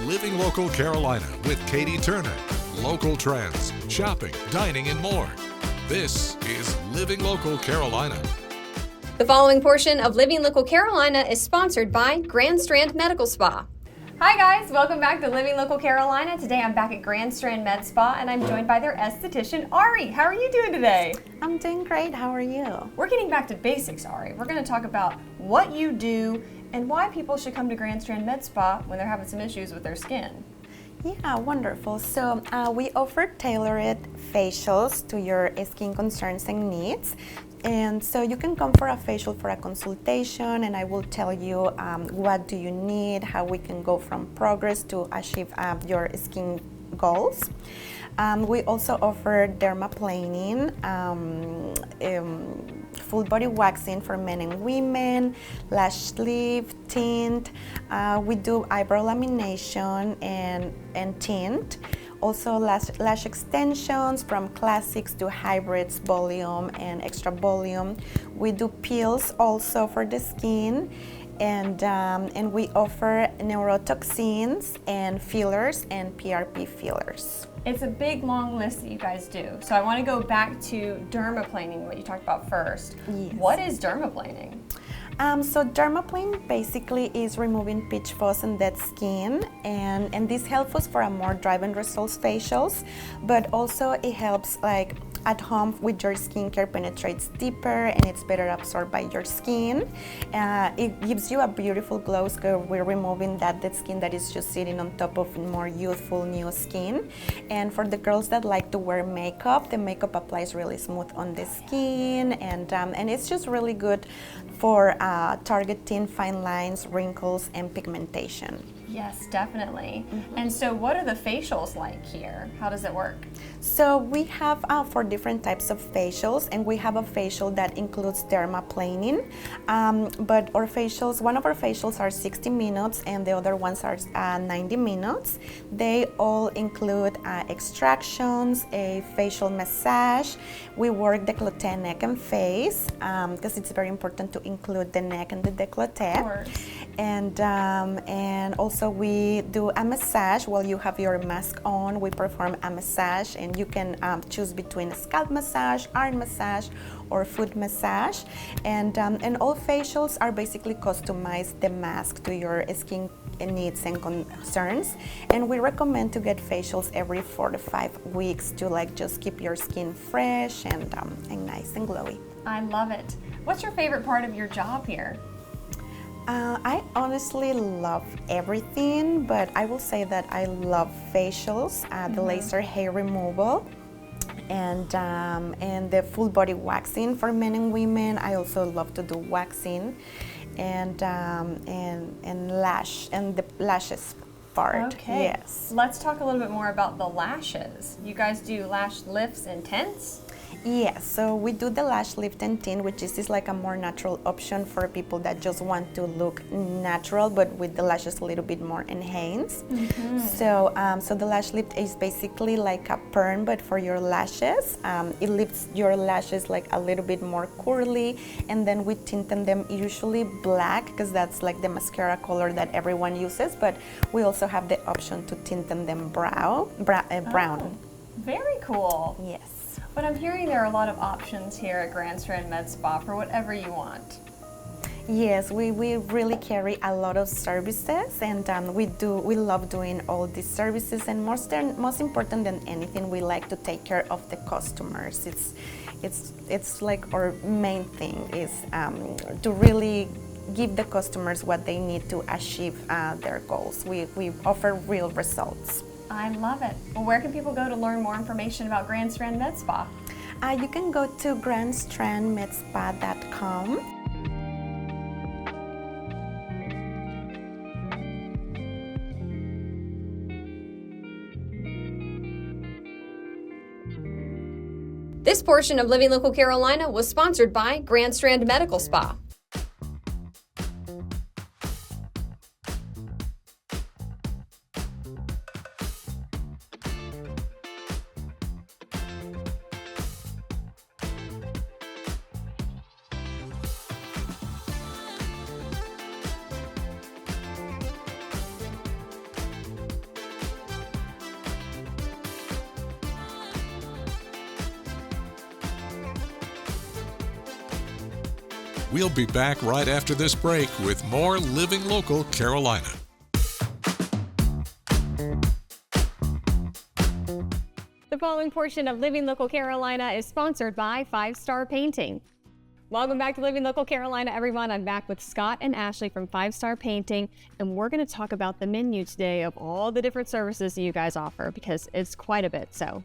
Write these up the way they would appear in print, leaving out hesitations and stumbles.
Living Local Carolina with Katie Turner. Local trends, shopping, dining, and more. This is Living Local Carolina. The following portion of Living Local Carolina is sponsored by Grand Strand Medical Spa. Hi guys, welcome back to Living Local Carolina. Today I'm back at Grand Strand Med Spa and I'm joined by their esthetician, Ari. How are you doing today? I'm doing great. How are you? We're getting back to basics, Ari. We're going to talk about what you do and why people should come to Grand Strand Med Spa when they're having some issues with their skin. Yeah, wonderful. So we offer tailored facials to your skin concerns and needs. And so you can come for a facial for a consultation and I will tell you what do you need, how we can go from progress to achieve your skin goals. We also offer dermaplaning, full body waxing for men and women, lash lift, tint. We do eyebrow lamination and tint. Also lash extensions from classics to hybrids, volume and extra volume. We do peels also for the skin. And we offer neurotoxins and fillers and PRP fillers. It's a big, long list that you guys do. So I want to go back to dermaplaning, what you talked about first. Yes. What is dermaplaning? So dermaplane basically is removing pitch fuzz and dead skin, and this helps us for a more drive-in results facials, but also it helps like at home with your skincare penetrates deeper and it's better absorbed by your skin. It gives you a beautiful glow because we're removing that dead skin that is just sitting on top of more youthful new skin. And for the girls that like to wear makeup, the makeup applies really smooth on the skin, and it's just really good for targeting fine lines, wrinkles, and pigmentation. Yes, definitely. And so what are the facials like here? How does it work? So we have 4 different types of facials, and we have a facial that includes dermaplaning. But our facials, one of our facials are 60 minutes and the other ones are 90 minutes. They all include extractions, a facial massage. We work décolleté, neck and face, because it's very important to include the neck and the décolleté. Of course. And also we do a massage while you have your mask on. We perform a massage, and you can choose between a scalp massage, arm massage, or foot massage. And all facials are basically customized the mask to your skin needs and concerns. And we recommend to get facials every 4 to 5 weeks to like just keep your skin fresh and nice and glowy. I love it. What's your favorite part of your job here? I honestly love everything, but I will say that I love facials, the laser hair removal, and the full body waxing for men and women. I also love to do waxing, and the lashes part. Okay. Yes. Let's talk a little bit more about the lashes. You guys do lash lifts and tints? Yes, so we do the lash lift and tint, which is like a more natural option for people that just want to look natural, but with the lashes a little bit more enhanced. So the lash lift is basically like a perm, but for your lashes. It lifts your lashes like a little bit more curly, and then we tint them usually black because that's like the mascara color that everyone uses, but we also have the option to tint them brown. Oh, very cool. Yes. But I'm hearing there are a lot of options here at Grand Strand Med Spa for whatever you want. Yes, we really carry a lot of services, and we love doing all these services, and most important than anything, we like to take care of the customers. It's like our main thing is to really give the customers what they need to achieve their goals. We offer real results. I love it. Well, where can people go to learn more information about Grand Strand Med Spa? You can go to grandstrandmedspa.com. This portion of Living Local Carolina was sponsored by Grand Strand Medical Spa. We'll be back right after this break with more Living Local Carolina. The following portion of Living Local Carolina is sponsored by 5 Star Painting. Welcome back to Living Local Carolina, everyone. I'm back with Scott and Ashley from 5 Star Painting, and we're going to talk about the menu today of all the different services that you guys offer, because it's quite a bit. So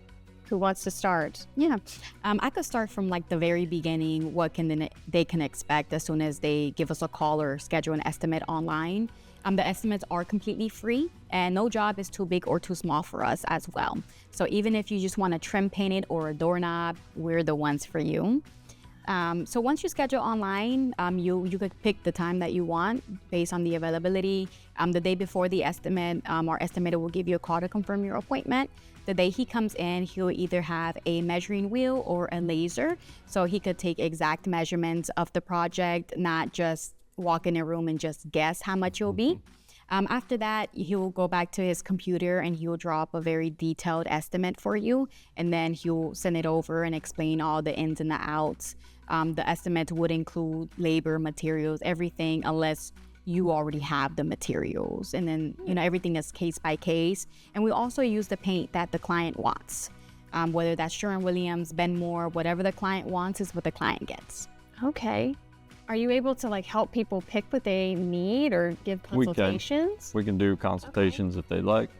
who wants to start? Yeah, I could start from like the very beginning. What they can expect as soon as they give us a call or schedule an estimate online. The estimates are completely free, and no job is too big or too small for us as well. So even if you just want to trim paint it or a doorknob, we're the ones for you. So once you schedule online, you could pick the time that you want based on the availability. The day before the estimate, our estimator will give you a call to confirm your appointment. The day he comes in, he'll either have a measuring wheel or a laser, so he could take exact measurements of the project, not just walk in a room and just guess how much it'll be. After that, he will go back to his computer and he will draw up a very detailed estimate for you, and then he'll send it over and explain all the ins and the outs. The estimate would include labor, materials, everything, unless you already have the materials. And then, everything is case by case. And we also use the paint that the client wants. Whether that's Sherwin-Williams, Benmore, whatever the client wants is what the client gets. Okay. Are you able to help people pick what they need or give consultations? We can do consultations if they'd like.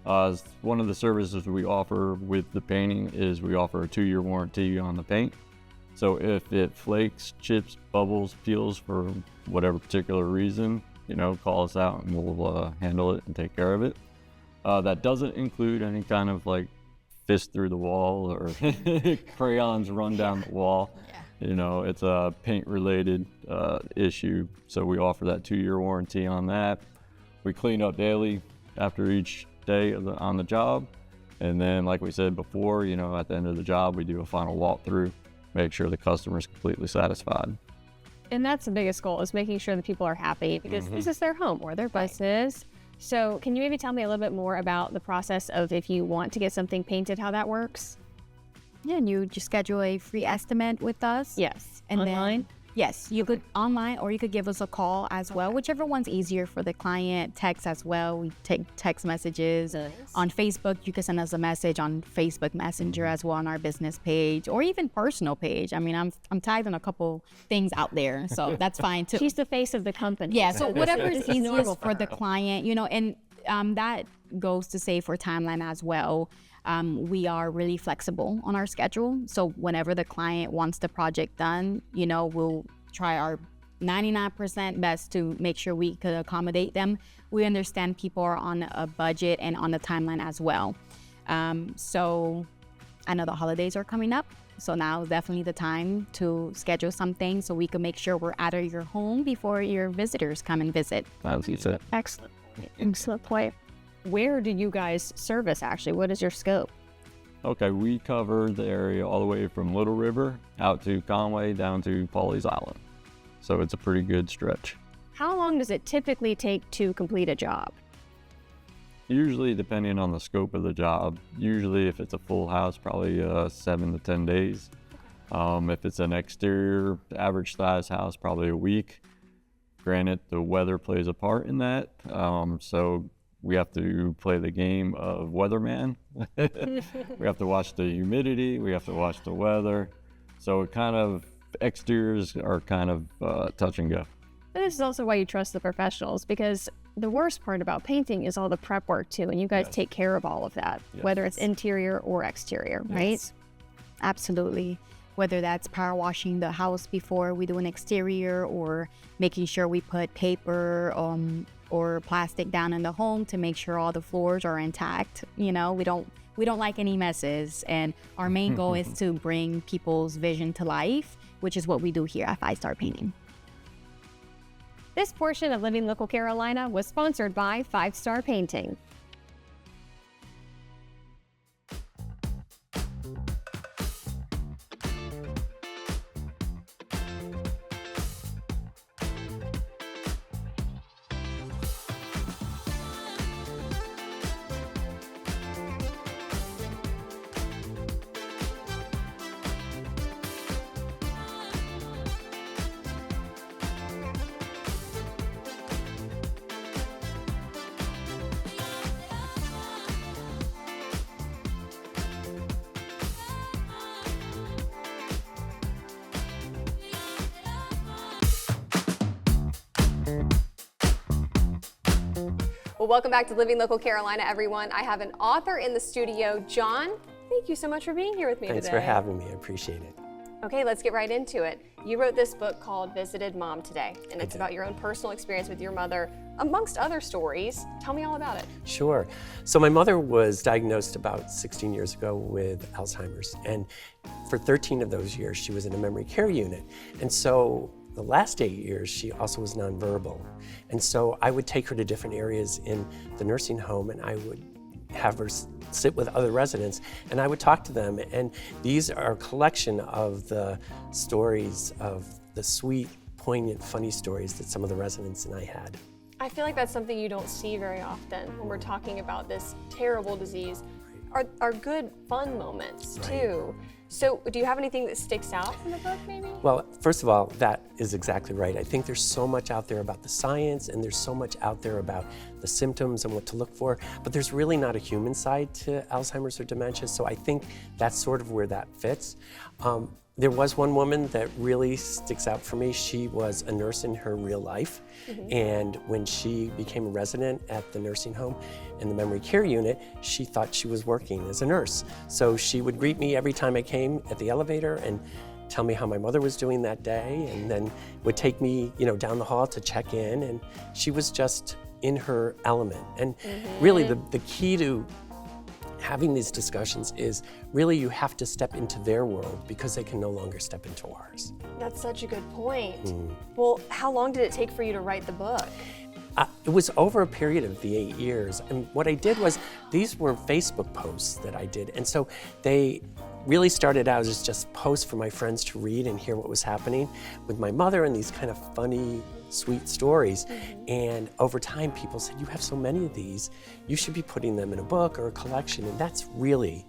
One of the services we offer with the painting is we offer a 2-year warranty on the paint. So if it flakes, chips, bubbles, peels for whatever particular reason, call us out and we'll handle it and take care of it. That doesn't include any kind of fist through the wall or crayons run down the wall. Yeah. It's a paint related issue. So we offer that 2-year warranty on that. We clean up daily after each day on the job. And then, like we said before, at the end of the job, we do a final walkthrough, make sure the customer is completely satisfied. And that's the biggest goal, is making sure that people are happy, because this is their home or their business. So can you maybe tell me a little bit more about the process of if you want to get something painted, how that works? Yeah, and you just schedule a free estimate with us. Yes. And online? Yes, you could online, or you could give us a call as well, whichever one's easier for the client. Text as well. We take text messages. Nice. On Facebook, you can send us a message on Facebook Messenger as well, on our business page, or even personal page. I mean, I'm tagged on a couple things out there, so that's fine too. She's the face of the company. Yeah, so whatever is easiest for the client, and that goes to say for timeline as well. We are really flexible on our schedule. So whenever the client wants the project done, we'll try our 99% best to make sure we could accommodate them. We understand people are on a budget and on the timeline as well. So I know the holidays are coming up. So now is definitely the time to schedule something so we can make sure we're out of your home before your visitors come and visit. As you said. Excellent. Excellent point. Where do you guys service, actually? What is your scope? Okay, we cover the area all the way from Little River out to Conway down to Pawleys Island. So it's a pretty good stretch. How long does it typically take to complete a job? Usually, depending on the scope of the job, usually if it's a full house, probably 7 to 10 days. If it's an exterior, average size house, probably a week. Granted, the weather plays a part in that. So we have to play the game of weatherman. We have to watch the humidity. We have to watch the weather. So exteriors are kind of touch and go. This is also why you trust the professionals, because the worst part about painting is all the prep work too, and you guys take care of all of that, whether it's interior or exterior, right? Yes. Absolutely. Whether that's power washing the house before we do an exterior, or making sure we put paper or plastic down in the home to make sure all the floors are intact. We don't like any messes, and our main goal is to bring people's vision to life, which is what we do here at 5 Star Painting. This portion of Living Local Carolina was sponsored by 5 Star Painting. Well, welcome back to Living Local Carolina, everyone. I have an author in the studio, John. Thank you so much for being here with me Thanks today. for having me. I appreciate it. Okay, let's get right into it. You wrote this book called Visited Mom Today, and it's about your own personal experience with your mother, amongst other stories. Tell me all about it. Sure. So my mother was diagnosed about 16 years ago with Alzheimer's, and for 13 of those years, she was in a memory care unit. And so the last 8 years, she also was nonverbal. And so I would take her to different areas in the nursing home, and I would have her sit with other residents, and I would talk to them. And these are a collection of the stories, of the sweet, poignant, funny stories that some of the residents and I had. I feel like that's something you don't see very often when we're talking about this terrible disease. Are good, fun moments too. So do you have anything that sticks out from the book, maybe? Well, first of all, that is exactly right. I think there's so much out there about the science, and there's so much out there about the symptoms and what to look for, but there's really not a human side to Alzheimer's or dementia, so I think that's sort of where that fits. There was one woman that really sticks out for me. She was a nurse in her real life, and when she became a resident at the nursing home in the memory care unit, she thought she was working as a nurse. So she would greet me every time I came at the elevator and tell me how my mother was doing that day, and then would take me, down the hall to check in, and she was just in her element. And really the key to having these discussions is really you have to step into their world because they can no longer step into ours. That's such a good point. Well, how long did it take for you to write the book? It was over a period of the 8 years. And what I did was, these were Facebook posts that I did. And so they really started out as just posts for my friends to read and hear what was happening with my mother, and these kind of funny, sweet stories. And over time, people said, you have so many of these, you should be putting them in a book or a collection. And that's really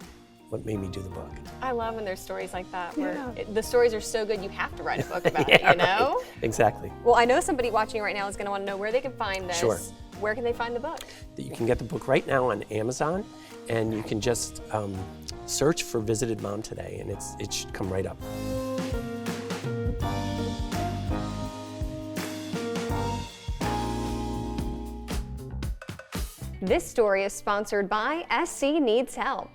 what made me do the book. I love when there's stories like that where the stories are so good you have to write a book about it, you know? Right. Exactly. Well, I know somebody watching right now is going to want to know where they can find this. Sure. Where can they find the book? You can get the book right now on Amazon, and you can just search for Visited Mom Today, and it should come right up. This story is sponsored by SC Needs Help.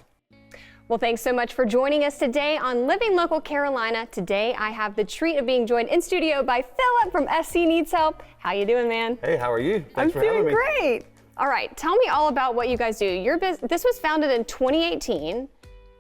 Well, thanks so much for joining us today on Living Local Carolina. Today, I have the treat of being joined in studio by Philip from SC Needs Help. How you doing, man? Hey, how are you? Thanks for having me. I'm doing great. All right, tell me all about what you guys do. This was founded in 2018,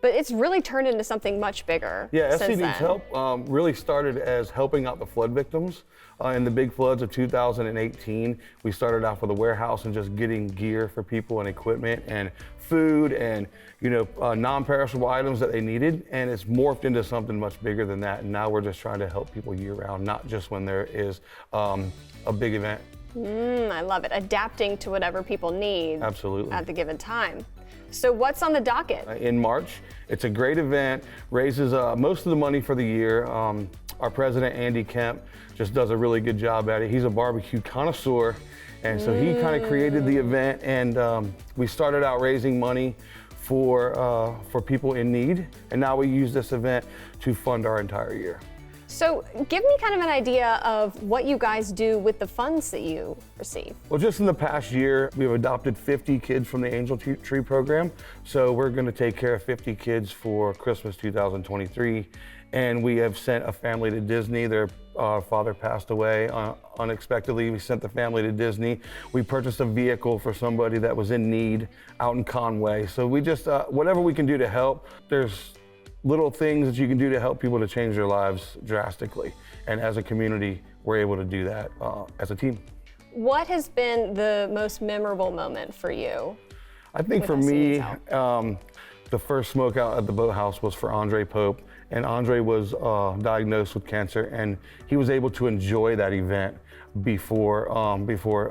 but it's really turned into something much bigger. Yeah, SC since Needs then. Help really started as helping out the flood victims. In the big floods of 2018, we started off with a warehouse and just getting gear for people and equipment and food and non-perishable items that they needed, and it's morphed into something much bigger than that. And now we're just trying to help people year-round, not just when there is a big event. I love it. Adapting to whatever people need. Absolutely. At the given time. So what's on the docket? In March, it's a great event, raises most of the money for the year. Our president, Andy Kemp, just does a really good job at it. He's a barbecue connoisseur, and so he kind of created the event, and we started out raising money for people in need, and now we use this event to fund our entire year. So give me kind of an idea of what you guys do with the funds that you receive. Well, just in the past year, we've adopted 50 kids from the Angel Tree program. So we're going to take care of 50 kids for Christmas 2023. And we have sent a family to Disney. Their father passed away unexpectedly. We sent the family to Disney. We purchased a vehicle for somebody that was in need out in Conway. So we just, whatever we can do to help, there's little things that you can do to help people to change their lives drastically. And as a community, we're able to do that as a team. What has been the most memorable moment for you? I think for me, the first smokeout at the boathouse was for Andre Pope. And Andre was diagnosed with cancer, and he was able to enjoy that event before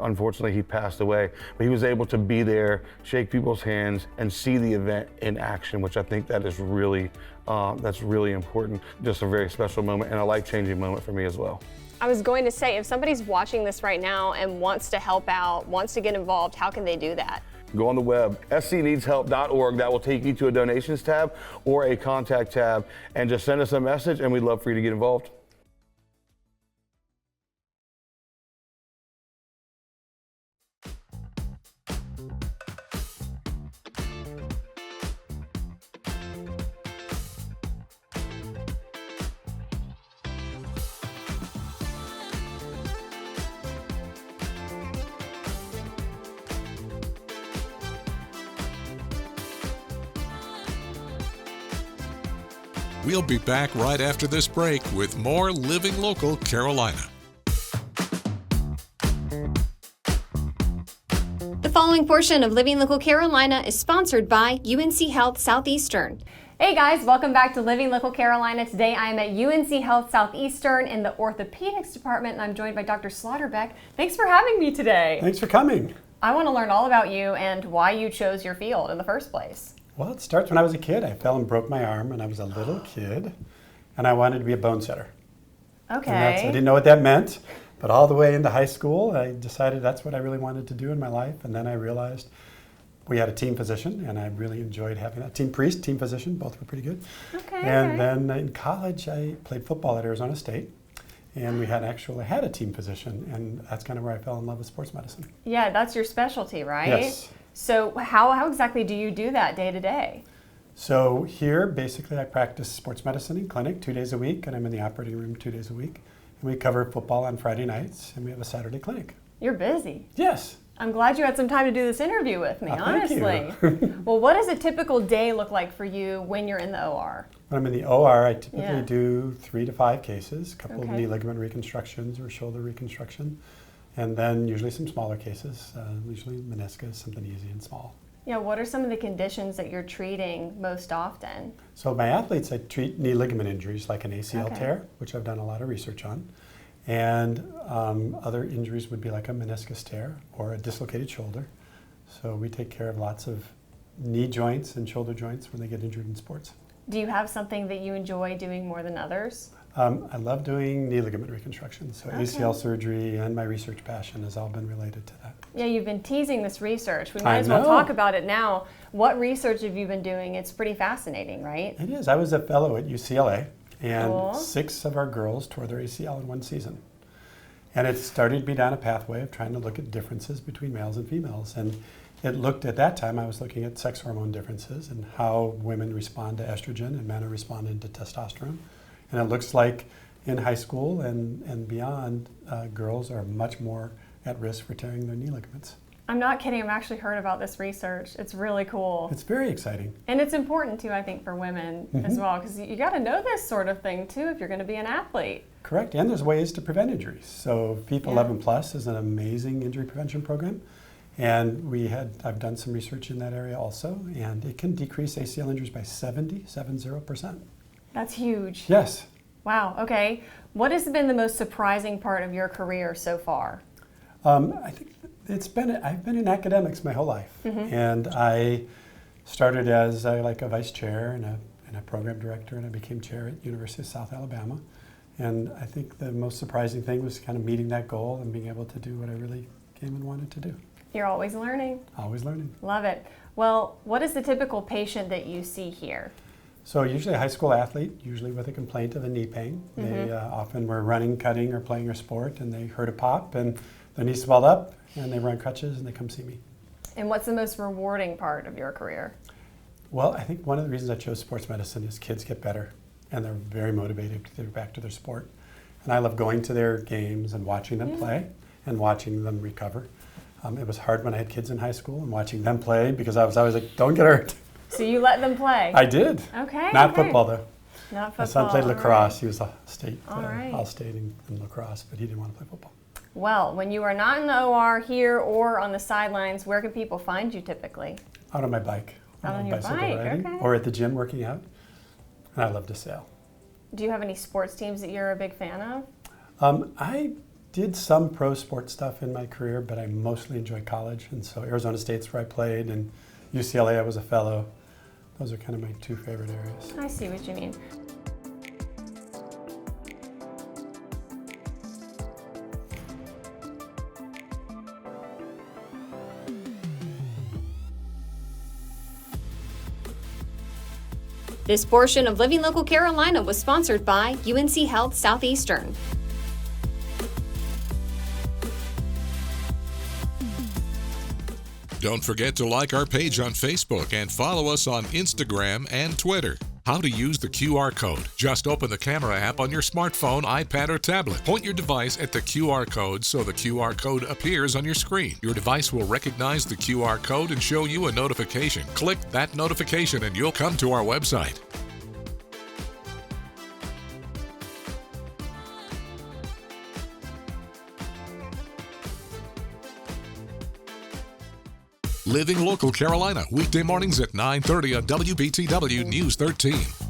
unfortunately he passed away. But he was able to be there, shake people's hands, and see the event in action, which I think that is really, that's really important. Just a very special moment and a life-changing moment for me as well. I was going to say, if somebody's watching this right now and wants to help out, wants to get involved, how can they do that? Go on the web, scneedshelp.org. That will take you to a donations tab or a contact tab, and just send us a message, and we'd love for you to get involved. We'll be back right after this break with more Living Local Carolina. The following portion of Living Local Carolina is sponsored by UNC Health Southeastern. Hey guys, welcome back to Living Local Carolina. Today I am at UNC Health Southeastern in the orthopedics department, and I'm joined by Dr. Slaughterbeck. Thanks for having me today. Thanks for coming. I want to learn all about you and why you chose your field in the first place. Well, it starts when I was a kid. I fell and broke my arm when I was a little kid, and I wanted to be a bone setter. Okay. I didn't know what that meant, but all the way into high school, I decided that's what I really wanted to do in my life, and then I realized we had a team physician, and I really enjoyed having that. Team priest, team physician, both were pretty good. Okay. And then in college, I played football at Arizona State, and we had a team physician, and that's kind of where I fell in love with sports medicine. Yeah, that's your specialty, right? Yes. So how exactly do you do that day to day? So here, basically, I practice sports medicine in clinic 2 days a week, and I'm in the operating room 2 days a week. And we cover football on Friday nights, and we have a Saturday clinic. You're busy. Yes. I'm glad you had some time to do this interview with me, honestly. Thank you. Well, what does a typical day look like for you when you're in the OR? When I'm in the OR, I typically Yeah. do 3 to 5 cases, a couple of Okay. knee ligament reconstructions or shoulder reconstruction, and then usually some smaller cases, usually meniscus, something easy and small. Yeah, what are some of the conditions that you're treating most often? So my athletes, I treat knee ligament injuries like an ACL Okay. tear, which I've done a lot of research on. And other injuries would be like a meniscus tear or a dislocated shoulder. So we take care of lots of knee joints and shoulder joints when they get injured in sports. Do you have something that you enjoy doing more than others? I love doing knee ligament reconstruction. So Okay. ACL surgery and my research passion has all been related to that. Yeah, you've been teasing this research. We might I as well know. talk about it now. What research have you been doing? It's pretty fascinating, right? It is. I was a fellow at UCLA, and Cool. 6 of our girls tore their ACL in one season. And it started me down a pathway of trying to look at differences between males and females. And it looked, at that time, I was looking at sex hormone differences and how women respond to estrogen and men are responding to testosterone. And it looks like in high school and beyond, girls are much more at risk for tearing their knee ligaments. I'm not kidding. I've actually heard about this research. It's really cool. It's very exciting. And it's important too, I think, for women as well, because you got to know this sort of thing too if you're going to be an athlete. Correct, and there's ways to prevent injuries. So FEEP Yeah. 11 Plus is an amazing injury prevention program, and I've done some research in that area also, and it can decrease ACL injuries by 70%. That's huge. Yes. Wow. Okay. What has been the most surprising part of your career so far? I think I've been in academics my whole life, and I started as a vice chair and a program director, and I became chair at University of South Alabama. And I think the most surprising thing was kind of meeting that goal and being able to do what I really came and wanted to do. You're always learning. Always learning. Love it. Well, what is the typical patient that you see here? So usually a high school athlete, usually with a complaint of a knee pain. They often were running, cutting, or playing a sport, and they heard a pop, and their knee swelled up, and they were on crutches, and they come see me. And what's the most rewarding part of your career? Well, I think one of the reasons I chose sports medicine is kids get better, and they're very motivated to get back to their sport. And I love going to their games and watching them play and watching them recover. It was hard when I had kids in high school and watching them play because I was always like, don't get hurt. So you let them play? I did. Okay. Not okay. football, though. Not football. My son played all lacrosse. right. He was a state, All right. all-state in lacrosse, but he didn't want to play football. Well, when you are not in the OR here or on the sidelines, where can people find you typically? Out on my bike. Out on your bicycle bike, riding, okay. or at the gym working out. And I love to sail. Do you have any sports teams that you're a big fan of? I did some pro sport stuff in my career, but I mostly enjoy college. And so Arizona State's where I played, and UCLA I was a fellow. Those are kind of my 2 favorite areas. I see what you mean. This portion of Living Local Carolina was sponsored by UNC Health Southeastern. Don't forget to like our page on Facebook and follow us on Instagram and Twitter. How to use the QR code. Just open the camera app on your smartphone, iPad, or tablet. Point your device at the QR code so the QR code appears on your screen. Your device will recognize the QR code and show you a notification. Click that notification and you'll come to our website. Living Local Carolina, weekday mornings at 9:30 on WBTW News 13.